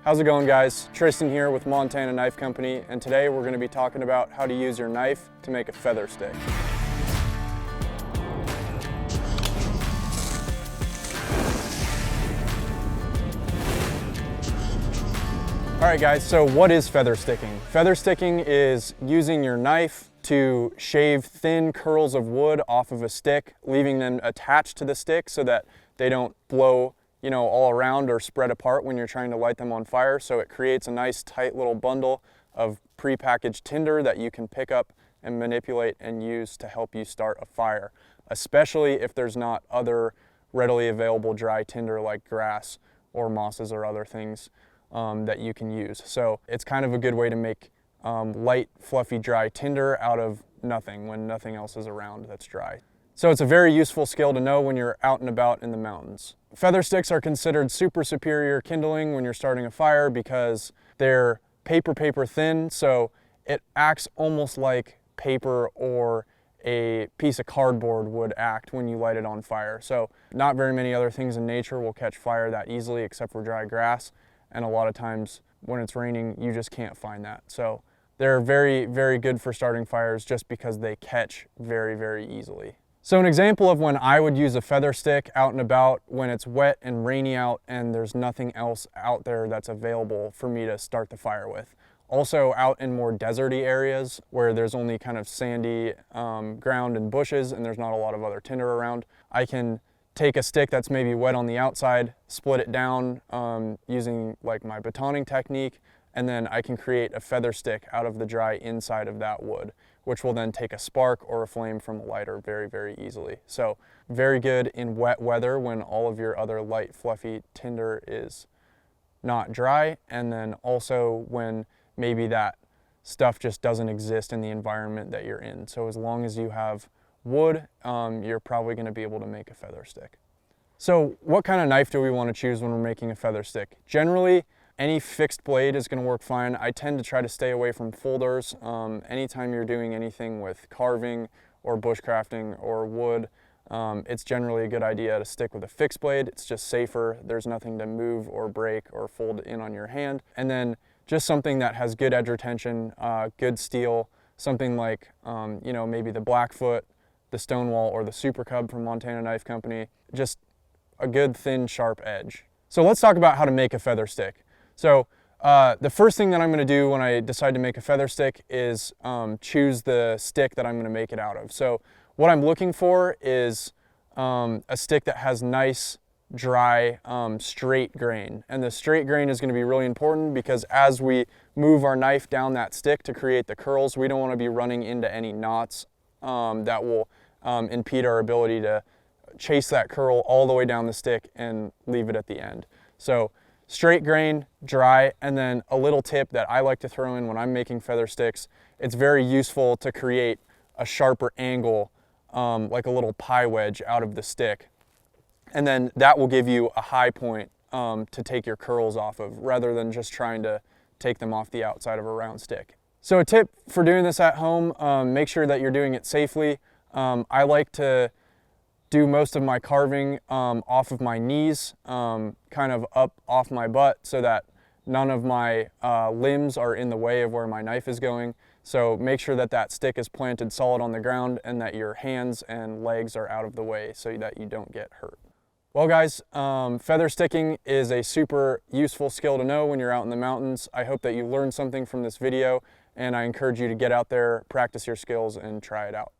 How's it going, guys? Tristan here with Montana Knife Company, and today we're going to be talking about how to use your knife to make a feather stick. Alright guys, so what is feather sticking? Feather sticking is using your knife to shave thin curls of wood off of a stick, leaving them attached to the stick so that they don't blow all around or spread apart when you're trying to light them on fire. So it creates a nice tight little bundle of pre-packaged tinder that you can pick up and manipulate and use to help you start a fire, especially if there's not other readily available dry tinder like grass or mosses or other things that you can use. So it's kind of a good way to make light, fluffy, dry tinder out of nothing when nothing else is around that's dry. So it's a very useful skill to know when you're out and about in the mountains. Feather sticks are considered super superior kindling when you're starting a fire because they're paper thin, so it acts almost like paper or a piece of cardboard would act when you light it on fire. So not very many other things in nature will catch fire that easily except for dry grass, and a lot of times when it's raining you just can't find that. So they're very good for starting fires just because they catch very easily. So an example of when I would use a feather stick out and about when it's wet and rainy out and there's nothing else out there that's available for me to start the fire with. Also out in more deserty areas where there's only kind of sandy ground and bushes and there's not a lot of other tinder around, I can take a stick that's maybe wet on the outside, split it down using like my batoning technique, and then I can create a feather stick out of the dry inside of that wood, which will then take a spark or a flame from a lighter very easily. So very good in wet weather when all of your other light fluffy tinder is not dry, and then also when maybe that stuff just doesn't exist in the environment that you're in. So as long as you have wood, you're probably going to be able to make a feather stick. So what kind of knife do we want to choose when we're making a feather stick? Generally, any fixed blade is going to work fine. I tend to try to stay away from folders. Anytime you're doing anything with carving or bushcrafting or wood, it's generally a good idea to stick with a fixed blade. It's just safer. There's nothing to move or break or fold in on your hand. And then just something that has good edge retention, good steel, something like maybe the Blackfoot, the Stonewall, or the Super Cub from Montana Knife Company. Just a good thin sharp edge. So let's talk about how to make a feather stick. So the first thing that I'm going to do when I decide to make a feather stick is choose the stick that I'm going to make it out of. So what I'm looking for is a stick that has nice, dry, straight grain. And the straight grain is going to be really important because as we move our knife down that stick to create the curls, we don't want to be running into any knots that will impede our ability to chase that curl all the way down the stick and leave it at the end. So straight grain, dry, and then a little tip that I like to throw in when I'm making feather sticks. It's very useful to create a sharper angle, like a little pie wedge out of the stick. And then that will give you a high point to take your curls off of, rather than just trying to take them off the outside of a round stick. So a tip for doing this at home, make sure that you're doing it safely. I like to do most of my carving off of my knees, kind of up off my butt so that none of my limbs are in the way of where my knife is going. So make sure that that stick is planted solid on the ground and that your hands and legs are out of the way so that you don't get hurt. Well guys, feather sticking is a super useful skill to know when you're out in the mountains. I hope that you learned something from this video, and I encourage you to get out there, practice your skills, and try it out.